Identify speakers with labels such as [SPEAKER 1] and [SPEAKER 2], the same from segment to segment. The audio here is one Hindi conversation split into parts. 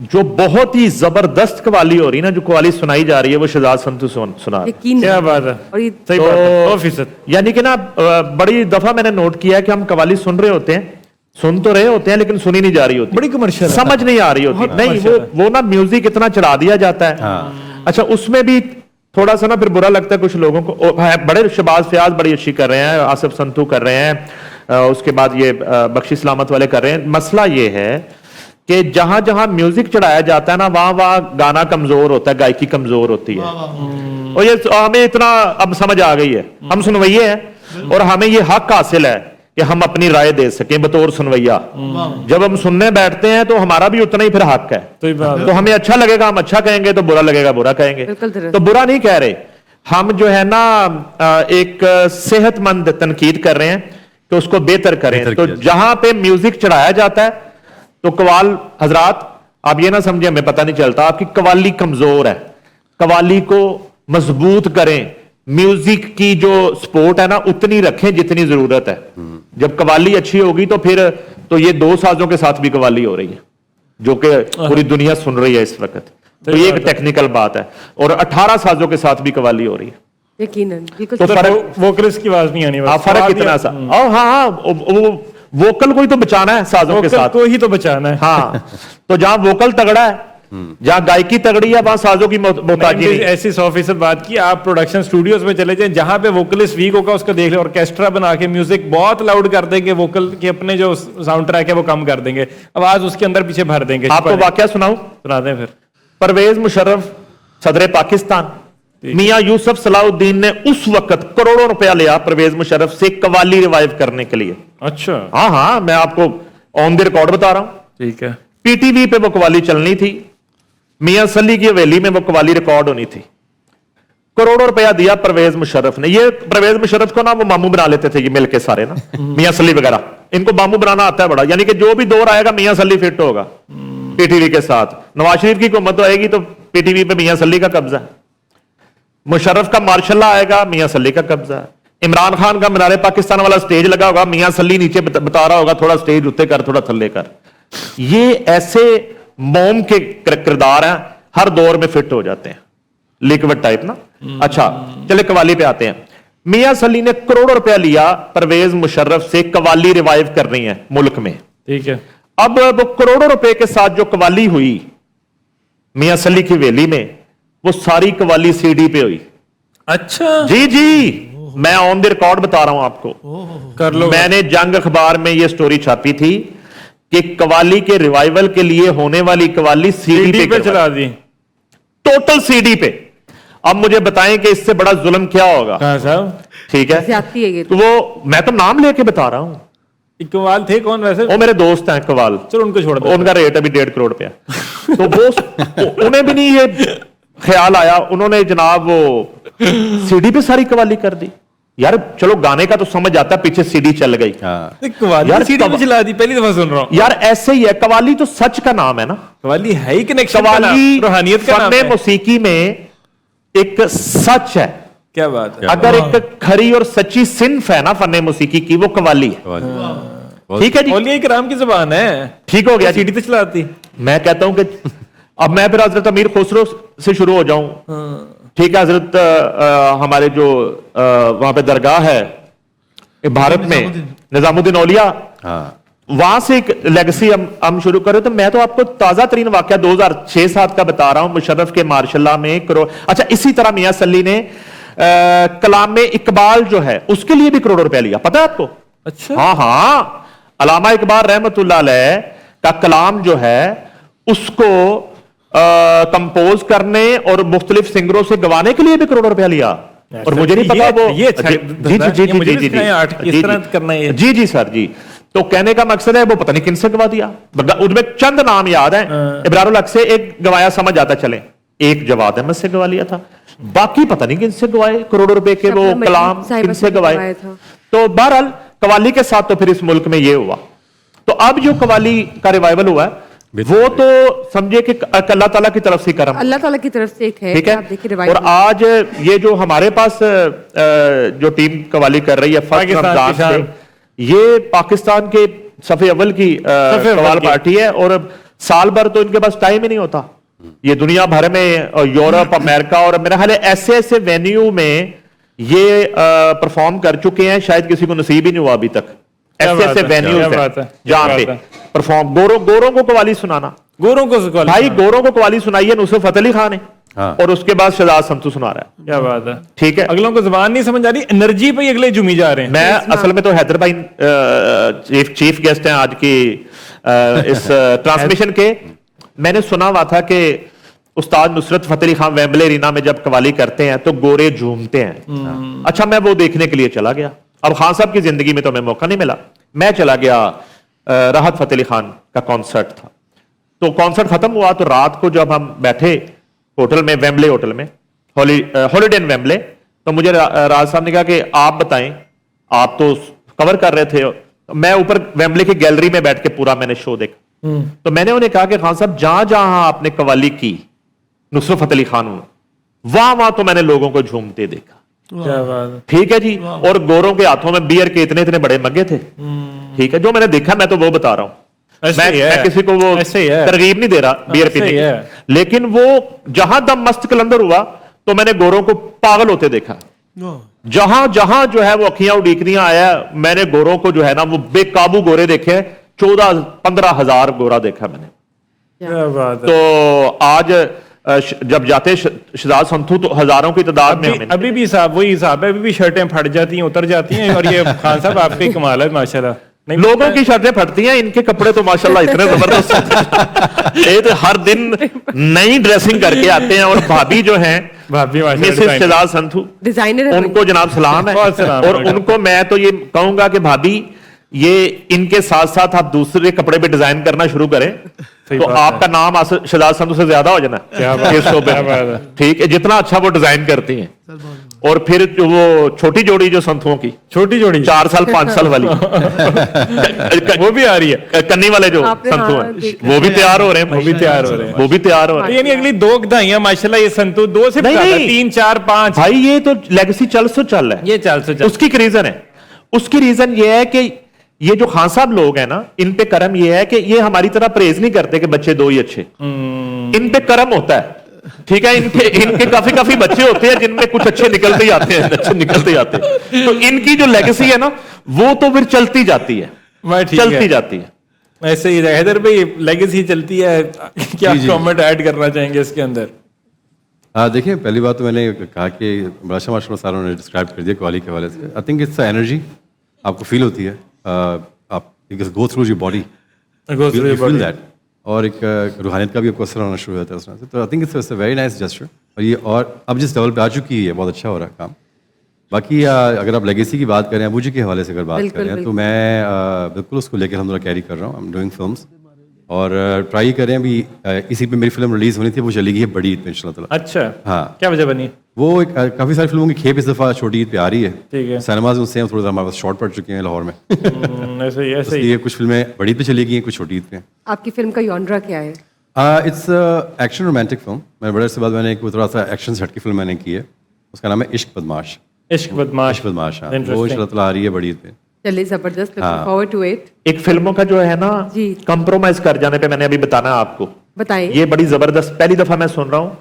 [SPEAKER 1] जो बहुत ही जबरदस्त कवाली हो रही है ना, जो कवाली सुनाई जा रही है वो शहजाद संतू सुना रहे हैं।
[SPEAKER 2] क्या बात है,
[SPEAKER 3] और ये
[SPEAKER 2] सही बात है, 100%।
[SPEAKER 1] यानी कि ना बड़ी दफा मैंने नोट किया है कि हम कवाली सुन रहे होते हैं, सुन तो रहे होते हैं लेकिन सुनी नहीं जा रही होती,
[SPEAKER 2] बड़ी कमर्शियल
[SPEAKER 1] समझ नहीं आ रही होती। नहीं, वो ना म्यूजिक इतना चढ़ा दिया जाता है। अच्छा, उसमें भी थोड़ा सा ना फिर बुरा लगता है कुछ लोगों को। बड़े शहबाज फयाज बड़ी अच्छी कर रहे हैं, आसिफ संतू कर रहे हैं, उसके बाद ये बख्शी सलामत वाले कर रहे हैं। मसला ये है कि जहां जहां म्यूजिक चढ़ाया जाता है ना, वहां वहां गाना कमजोर होता है, गायकी कमजोर होती है। और ये हमें इतना अब समझ आ गई है, हम सुनवैये हैं और हमें ये हक हासिल है कि हम अपनी राय दे सकें बतौर सुनवैया। जब हम सुनने बैठते हैं तो हमारा भी उतना ही फिर हक है। तो हमें अच्छा लगेगा हम अच्छा कहेंगे, तो बुरा लगेगा बुरा कहेंगे। तो बुरा नहीं कह रहे, हम जो है ना एक सेहतमंद तनकीद कर रहे हैं कि उसको बेहतर करें। तो जहां पे म्यूजिक चढ़ाया जाता है तो कवाल हजरात आप ये ना समझे हमें पता नहीं चलता, आपकी कवाली कमजोर है, कवाली को मजबूत करें। म्यूजिक की जो सपोर्ट है ना उतनी रखें जितनी जरूरत है। जब कवाली अच्छी होगी तो फिर तो ये 2 साजों के साथ भी कवाली हो रही है जो कि पूरी दुनिया सुन रही है इस वक्त। तो ये एक टेक्निकल बात है। और 18 साजों के साथ भी कवाली हो रही है,
[SPEAKER 3] यकीनन।
[SPEAKER 1] तो फर्क
[SPEAKER 2] वोकलिस्ट की आवाज नहीं आनी,
[SPEAKER 1] फर्क कितना सा। हाँ, वो वोकल को ही तो बचाना है, साजों के साथ
[SPEAKER 2] को ही तो बचाना है।
[SPEAKER 1] हाँ, तो जहां वोकल तगड़ा है, जहां गायकी तगड़ी है, वहां साजों की मोहताजी नहीं।
[SPEAKER 2] ऐसी 100% बात की। आप प्रोडक्शन स्टूडियोज में चले जाएं, जहां पे वोकलिस्ट वीक होगा उसका देख ले, ऑर्केस्ट्रा बना के म्यूजिक बहुत लाउड कर देंगे, वोकल के अपने जो साउंड ट्रैक है वो कम कर देंगे, आवाज उसके अंदर पीछे भर देंगे।
[SPEAKER 1] आपको वाकया सुनाऊं?
[SPEAKER 2] सुना दें फिर।
[SPEAKER 1] परवेज मुशर्रफ सदर पाकिस्तान मियां यूसुफ सलाउद्दीन ने उस वक्त करोड़ों रुपया लिया परवेज मुशर्रफ से कवाली रिवाइव करने के लिए।
[SPEAKER 2] अच्छा,
[SPEAKER 1] हाँ, मैं आपको ऑन द रिकॉर्ड बता रहा हूं।
[SPEAKER 2] ठीक है।
[SPEAKER 1] पीटीवी पे वो कवाली चलनी थी, मियां सली की हवेली में वो कवाली रिकॉर्ड होनी थी। करोड़ों रुपया दिया परवेज मुशर्रफ ने। ये परवेज मुशर्रफ को ना वो मामू बना लेते थे, ये मिलके सारे ना मियां सली वगैरह, इनको मामू बनाना आता है बड़ा। यानी कि जो भी दौर आएगा मियां सली फिट होगा पीटीवी के साथ। नवाज शरीफ की हुकूमत आएगी तो पीटीवी पे मियां सली का कब्जा है, मुशर्रफ का मार्शल आएगा मियां सली का कब्जा है, इमरान खान का मीनारे पाकिस्तान वाला स्टेज लगा होगा, मियां सली नीचे बता रहा होगा थोड़ा स्टेज उत्ते कर थोड़ा थल्ले कर। ये ऐसे मोम के किरदार हैं, हर दौर में फिट हो जाते हैं, लिक्विड टाइप ना। अच्छा, चले कवाली पे आते हैं। मियां सली ने करोड़ों रुपया लिया परवेज मुशर्रफ से कवाली रिवाइव करनी है मुल्क में।
[SPEAKER 2] ठीक है।
[SPEAKER 1] अब वो करोड़ों रुपए के साथ जो कवाली हुई मियां सली की हवेली में, वो सारी कवाली सीडी पे हुई।
[SPEAKER 2] अच्छा,
[SPEAKER 1] जी, मैं ऑन द रिकॉर्ड बता रहा हूं आपको,
[SPEAKER 2] कर लो।
[SPEAKER 1] मैंने जंग अखबार में ये स्टोरी छापी थी कि कवाली के रिवाइवल के लिए होने वाली कवाली सीडी पे
[SPEAKER 2] चला दी,
[SPEAKER 1] टोटल सीडी पे। अब मुझे बताएं कि इससे बड़ा जुल्म क्या होगा?
[SPEAKER 2] साहब,
[SPEAKER 1] ठीक है,
[SPEAKER 3] ज्यादती है ये
[SPEAKER 1] तो वो मैं तो नाम लेके बता रहा हूं।
[SPEAKER 2] इकबाल थे कौन वैसे?
[SPEAKER 1] वो मेरे दोस्त हैं कवाल,
[SPEAKER 2] चलो उनको छोड़ दो,
[SPEAKER 1] उनका रेट अभी 1.5 करोड़ रुपया। तो वो उन्हें भी नहीं ये ख्याल आया, उन्होंने जनाब वो सीडी पे सारी कवाली कर दी। यार चलो गाने का तो समझ आता है, पीछे सीडी चल गई।
[SPEAKER 2] कवाली यार सीडी पे चला दी, पहली दफा सुन रहा हूं।
[SPEAKER 1] यार ऐसे ही है, कवाली तो सच का नाम है ना,
[SPEAKER 2] कवाली है ही कनेक्शन,
[SPEAKER 1] कवाली
[SPEAKER 2] रूहानियत का नाम है।
[SPEAKER 1] मौसीकी में एक सच है।
[SPEAKER 2] क्या बात है।
[SPEAKER 1] अगर एक खरी और सच्ची सिन्फ है ना फन्ने मौसीकी की, वो कवाली है। ठीक है जी,
[SPEAKER 2] औलिया इकराम की जुबान है।
[SPEAKER 1] ठीक हो गया।
[SPEAKER 2] सीडी पे चलाती।
[SPEAKER 1] मैं कहता हूं कि अब मैं फिर हजरत अमीर खुसरो से शुरू हो जाऊं। ठीक है, हजरत हमारे जो वहां पे दरगाह है भारत में, निजामुद्दीन औलिया, वहां से एक लेगेसी हम शुरू करें। तो मैं तो आपको ताजा तरीन वाकया 2006-7 का बता रहा हूं, मुशर्रफ के मार्शल्ला में अच्छा, इसी तरह मियां सली ने कलाम में इकबाल जो है उसके लिए भी करोड़ों रुपया लिया, पता है आपको?
[SPEAKER 2] अच्छा,
[SPEAKER 1] हाँ, अलामा इकबाल रहमतुल्लाह अलैह का कलाम जो है उसको कंपोज करने और मुख्तलिफ सिंगरों से गवाने के लिए भी करोड़ों रुपया लिया। और मुझे नहीं पता वो
[SPEAKER 2] जी
[SPEAKER 1] सर जी। तो कहने का मकसद है वो पता नहीं किनसे गवा दिया, उनमें चंद नाम याद है। इब्रारुल हक से एक गवाया समझ आता चले, एक जवाद अहमद से गवा लिया था, बाकी पता नहीं किनसे गवाए करोड़ों रुपए के वो कलाम किनसे गवाए। तो बहरहाल कवाली के साथ तो फिर इस मुल्क में ये हुआ। तो अब जो कवाली का रिवाइवल हुआ है वो तो समझे कि अल्लाह ताला की तरफ से करम,
[SPEAKER 3] अल्लाह ताला की तरफ से एक है।
[SPEAKER 1] ठीक है। और आज ये जो हमारे पास जो टीम कवाली कर रही है फर्स्ट रमजान से, ये पाकिस्तान के सफे अव्वल की कवाल पार्टी है। और साल भर तो इनके पास टाइम ही नहीं होता। ये दुनिया भर में यूरोप, अमेरिका और मेरा ख्याल है ऐसे ऐसे वेन्यू में ये परफॉर्म कर चुके हैं, शायद किसी को नसीब ही नहीं हुआ अभी तक। ऐसे ऐसे वेन्यूज हैं जहां पे परफॉर्म, गोरों को कवाली सुनाना,
[SPEAKER 2] गोरों को
[SPEAKER 1] भाई गोरों को कवाली सुनाई है नुसरत फतेह अली खान ने, और उसके बाद शहजाद संतू सुना रहा है।
[SPEAKER 2] क्या बात है,
[SPEAKER 1] ठीक है।
[SPEAKER 2] अगलों को जुबान नहीं समझ आ रही, एनर्जी पे ही अगले झूमी जा रहे हैं।
[SPEAKER 1] मैं असल में तो हैदर भाई चीफ गेस्ट हैं आज की इस ट्रांसमिशन के। मैंने सुना हुआ था कि उस्ताद नुसरत फतेह अली खान वेम्बले अरीना में जब कवाली करते हैं तो गोरे झूमते हैं। अच्छा, मैं वो देखने के लिए चला गया। अब खान साहब की जिंदगी में तो मैं मौका नहीं मिला, मैं चला गया, राहत फतेह अली खान का कॉन्सर्ट था। तो कॉन्सर्ट खत्म हुआ तो रात को जब हम बैठे होटल में, वेम्बले होटल में, हॉलीडे इन वेम्बले, तो मुझे राज साहब ने कहा कि आप बताएं, आप तो कवर कर रहे थे। मैं ऊपर वेम्बले की गैलरी में बैठ के पूरा मैंने शो देखा। तो मैंने उन्हें कहा कि खान साहब जहां जहां आपने कवाली की नुसरत फतेह अली खान, वहां वहां तो मैंने लोगों को झूमते देखा।
[SPEAKER 2] क्या बात है।
[SPEAKER 1] ठीक है जी। और गोरों के हाथों में बियर के इतने इतने बड़े मग्गे थे। ठीक है, जो मैंने देखा मैं तो वो बता रहा हूं। मैं किसी को वो तरगीब नहीं दे रहा बियर पीने की, लेकिन वो जहां दम मस्त कलंदर हुआ तो मैंने गोरों को पागल होते देखा। जहां जहां जो है वो अखियां उड़ीकरियां आया, मैंने गोरों को जो है ना वो बेकाबू गोरे देखे। 14-15 हजार गोरा देखा मैंने।
[SPEAKER 2] क्या बात है।
[SPEAKER 1] तो आज जब जाते शहजाद संतू तो हजारों की तादाद में
[SPEAKER 2] अभी भी साहब वही हिसाब है, अभी भी शर्टें फट जाती हैं, उतर जाती हैं। और ये खान साहब आपके कमाल है माशाल्लाह।
[SPEAKER 1] लोगों की शर्टें फटती हैं, इनके कपड़े तो माशाल्लाह इतने जबरदस्त हैं। ये तो हर दिन नई ड्रेसिंग करके आते हैं। और भाभी जो हैं,
[SPEAKER 2] भाभी
[SPEAKER 1] मिसेस शहजाद संतू,
[SPEAKER 3] डिजाइनर,
[SPEAKER 1] उनको जनाब सलाम है। और उनको मैं तो ये कहूंगा कि भाभी, ये इनके साथ साथ आप दूसरे कपड़े भी डिजाइन करना शुरू करें तो आपका नाम शहजाद संतू से ज्यादा हो जाना। ठीक है, जितना अच्छा वो डिजाइन करती हैं। और फिर जो वो छोटी जोड़ी जो संतुओं की,
[SPEAKER 2] छोटी जोड़ी
[SPEAKER 1] 4 साल 5 साल वाली
[SPEAKER 2] वो भी आ रही है।
[SPEAKER 1] कन्नी वाले जो संतु हैं वो भी तैयार हो रहे हैं,
[SPEAKER 2] वो भी तैयार हो रहे हैं,
[SPEAKER 1] वो भी तैयार हो रहे हैं।
[SPEAKER 2] यानी अगली 2 गधाइयां माशाल्लाह ये संतु 2 से 3 4 5
[SPEAKER 1] भाई ये तो लेगेसी चल रहा है।
[SPEAKER 2] ये चल
[SPEAKER 1] उसकी एक रीजन है। उसकी रीजन ये है कि ये जो खान साहब लोग हैं ना, इन पे कर्म ये है कि ये हमारी तरह प्रेज नहीं करते कि बच्चे 2 ही अच्छे। इन पे कर्म होता है। ठीक है, इनके काफी बच्चे होते हैं जिनमें कुछ अच्छे निकलते ही आते हैं, अच्छे निकलते जाते हैं। तो इनकी जो लेगेसी है ना वो तो फिर चलती जाती है, चलती जाती है।
[SPEAKER 2] ऐसे ही हैदर भाई लेगेसी चलती है। क्या कमेंट ऐड करना चाहेंगे इसके अंदर?
[SPEAKER 4] देखिए, पहली बात तो मैंने कहा कि बड़ा माशाल्लाह सारों ने डिस्क्राइब कर दिया कवाली के हवाले से। आई थिंक इट्स एनर्जी आपको फील होती है। आप go through your body, feel that. और एक रूहानियत का भी आपको असर होना शुरू हो जाता है उसमें से। तो I think it's a very nice gesture. और ये और अब जिस लेवल पे आ चुकी है बहुत अच्छा हो रहा है काम। बाकी अगर आप लेगेसी की बात करें, अबू जी के हवाले से अगर बात करें, तो मैं बिल्कुल उसको लेकर हम कैरी कर रहा हूँ। आई एम डूइंग फिल्म्स और ट्राई करें। अभी इसी पे मेरी फिल्म रिलीज होनी थी, वो चली गई है बड़ी ईद पे इंशाल्लाह।
[SPEAKER 2] अच्छा,
[SPEAKER 4] हाँ।
[SPEAKER 2] क्या वजह बनी?
[SPEAKER 4] वो काफ़ी सारी फिल्मों की खेप इस दफ़ा छोटी ईद पे आ रही है।
[SPEAKER 2] ठीक है।
[SPEAKER 4] सिनेमाज उससे थोड़ा सा हमारे पास शॉर्ट पड़ चुके हैं लाहौर में।
[SPEAKER 2] ऐसे ही
[SPEAKER 4] कुछ फिल्में बड़ी ईद पे चली गई हैं, कुछ छोटी ईद पे।
[SPEAKER 3] आपकी फिल्म का जॉनरा क्या है?
[SPEAKER 4] It's action romantic film. मैं बड़े से बाद मैंने एक थोड़ा सा एक्शन से हट की फिल्म मैंने की है, उसका नाम है इश्क बदमाश।
[SPEAKER 2] इश्क बदमाश।
[SPEAKER 4] हाँ। वो इंशाल्लाह आ रही है बड़ी ईद पे।
[SPEAKER 3] चलिए, जबरदस्त, लुकिंग फॉरवर्ड टू इट।
[SPEAKER 1] एक फिल्मों का जो है ना कंप्रोमाइज कर जाने पे मैंने अभी बताना आपको,
[SPEAKER 3] बताइए।
[SPEAKER 1] ये बड़ी जबरदस्त, पहली दफा मैं सुन रहा हूँ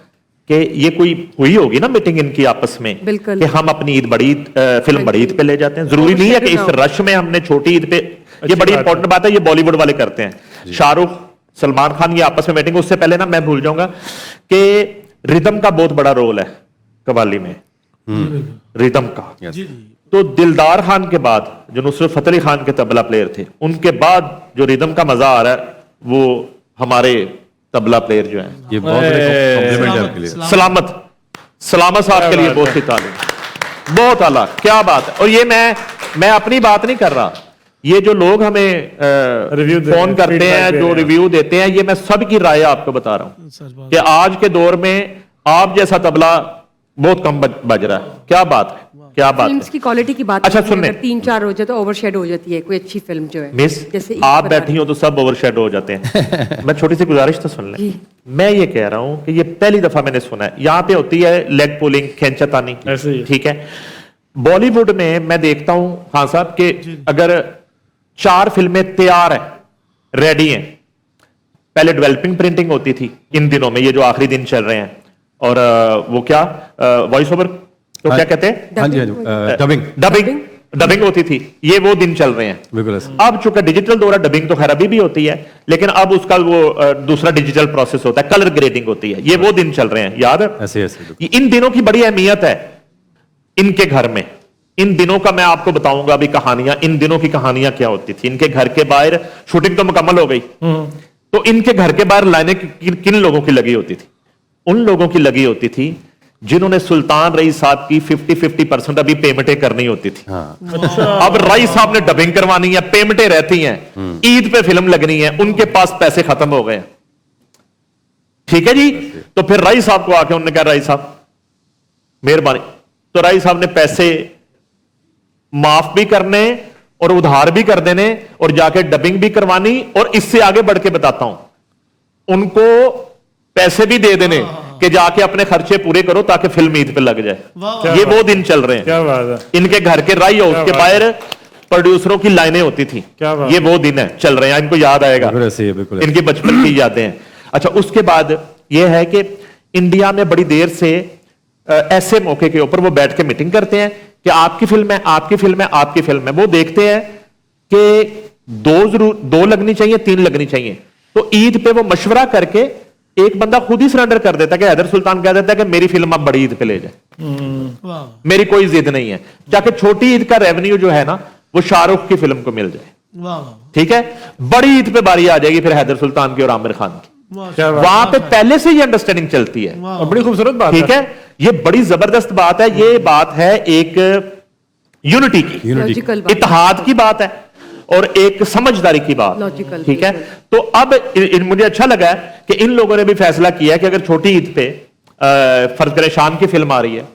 [SPEAKER 1] कि ये कोई हुई होगी ना मीटिंग इनकी आपस में कि हम अपनी ईद बड़ी फिल्म बड़ी ईद पे ले जाते हैं। जरूरी नहीं है कि इस रश में हमने छोटी ईद पे, ये बड़ी इंपॉर्टेंट बात है, ये बॉलीवुड वाले करते हैं। शाहरुख, सलमान खान ये आपस में मीटिंग। उससे पहले ना मैं भूल जाऊंगा कि रिदम का बहुत बड़ा रोल है कवाली में, रिदम का। तो दिलदार खान के बाद जो नुसरत फतेह अली खान के तबला प्लेयर थे, उनके बाद जो रिदम का मजा आ रहा है वो हमारे तबला प्लेयर जो है,
[SPEAKER 4] ये बहुत कॉम्प्लीमेंट है आपके लिए।
[SPEAKER 1] सलामत साहब के लिए बहुत सी तालीम, बहुत आला, क्या बात है। और ये मैं अपनी बात नहीं कर रहा, ये जो लोग हमें रिव्यू फोन करते हैं, जो रिव्यू देते हैं, ये मैं सबकी राय आपको बता रहा हूं कि आज के दौर में आप जैसा तबला बहुत कम बज रहा है। क्या बात है, क्या बात
[SPEAKER 3] फिल्म्स की क्वालिटी की बात।
[SPEAKER 1] अच्छा सुनने,
[SPEAKER 3] 3-4 हो जाए तो ओवरशेड हो जाती है कोई अच्छी फिल्म जो है।
[SPEAKER 1] मिस,
[SPEAKER 3] जैसे
[SPEAKER 1] आप बैठी हो तो सब ओवरशेड हो जाते हैं। मैं छोटी सी गुजारिश तो सुन लें। मैं ये कह रहा हूं कि ये पहली दफा मैंने सुना है। यहां पे होती है लेग पुलिंग, खींचातानी, ठीक है। बॉलीवुड में मैं देखता हूं खान साहब के अगर 4 फिल्में तैयार है, रेडी हैं, पहले डेवलपिंग प्रिंटिंग होती थी, इन दिनों में ये जो आखिरी दिन चल रहे हैं, और वो क्या वॉइस ओवर तो क्या कहते हैं,
[SPEAKER 4] हाँ जी, डबिंग
[SPEAKER 1] डबिंग होती थी, ये वो दिन चल रहे हैं।
[SPEAKER 4] बिल्कुल ऐसे।
[SPEAKER 1] अब चूंकि डिजिटल दौर है, डबिंग तो खैर अभी भी होती है, लेकिन अब उसका वो दूसरा डिजिटल प्रोसेस होता है, कलर ग्रेडिंग होती है, ये वो दिन चल रहे हैं, याद है?
[SPEAKER 4] ऐसे ऐसे
[SPEAKER 1] इन दिनों की बड़ी अहमियत है इनके घर में। इन दिनों का मैं आपको बताऊंगा अभी कहानियां, इन दिनों की कहानियां क्या होती थी। इनके घर के बाहर शूटिंग तो मुकम्मल हो गई, तो इनके घर के बाहर लाइनें किन लोगों की लगी होती थी? उन लोगों की लगी होती थी जिन्होंने सुल्तान रईस साहब की 50-50% अभी पेमेंटें करनी होती थी। अब रईस साहब ने डबिंग करवानी है, पेमेंटें रहती हैं, ईद पे फिल्म लगनी है, उनके पास पैसे खत्म हो गए हैं, ठीक है जी। तो फिर रईस साहब को आके उन्होंने कहा, रईस साहब मेहरबानी, तो रईस साहब ने पैसे माफ भी करने और उधार भी कर देने और जाके डबिंग भी करवानी, और इससे आगे बढ़ के बताता हूं, उनको पैसे भी दे देने कि जाके अपने खर्चे पूरे करो ताकि फिल्म ईद पे लग जाए। ये वो दिन चल रहे हैं।
[SPEAKER 2] क्या बात है।
[SPEAKER 1] इनके घर के राई हाउस के बाहर प्रोड्यूसरों की लाइनें होती थी,
[SPEAKER 2] क्या बात।
[SPEAKER 1] ये वो दिन है चल रहे हैं, इनको याद आएगा,
[SPEAKER 4] बिल्कुल ऐसे ही है, बिल्कुल
[SPEAKER 1] इनकी बचपन की यादें हैं। अच्छा, उसके बाद यह है कि इंडिया में बड़ी देर से ऐसे मौके के ऊपर वो बैठ के मीटिंग करते हैं कि आपकी फिल्म है, आपकी फिल्म है, आपकी फिल्म है। वो देखते हैं कि दो लगनी चाहिए, 3 लगनी चाहिए, तो ईद पे वो मशवरा करके एक बंदा खुद ही सरेंडर कर देता है कि हैदर सुल्तान कह देता है कि मेरी फिल्म आप बड़ी ईद पे ले जाए, मेरी कोई जिद नहीं है, जाके छोटी ईद का रेवेन्यू जो है ना वो शाहरुख की फिल्म को मिल जाए, ठीक है। बड़ी ईद पे बारी आ जाएगी फिर हैदर सुल्तान की और आमिर खान की। वहां पे पहले से ही अंडरस्टैंडिंग चलती है,
[SPEAKER 2] और बड़ी खूबसूरत बात
[SPEAKER 1] ठीक है। ये बड़ी जबरदस्त बात है, ये बात है एक यूनिटी की,
[SPEAKER 3] लॉजिकल
[SPEAKER 1] इत्तेहाद की बात है और एक समझदारी की बात,
[SPEAKER 3] लॉजिकल,
[SPEAKER 1] ठीक है। तो अब मुझे अच्छा लगा है कि इन लोगों ने भी फैसला किया है कि अगर छोटी ईद पे फर्ज करें शान की फिल्म आ रही है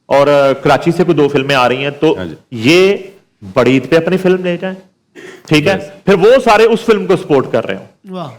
[SPEAKER 1] और कराची से कोई 2 फिल्में आ रही हैं, तो ये बड़ी ईद पे अपनी फिल्म ले जाएं, ठीक है। फिर वो सारे उस फिल्म को सपोर्ट कर रहे हो,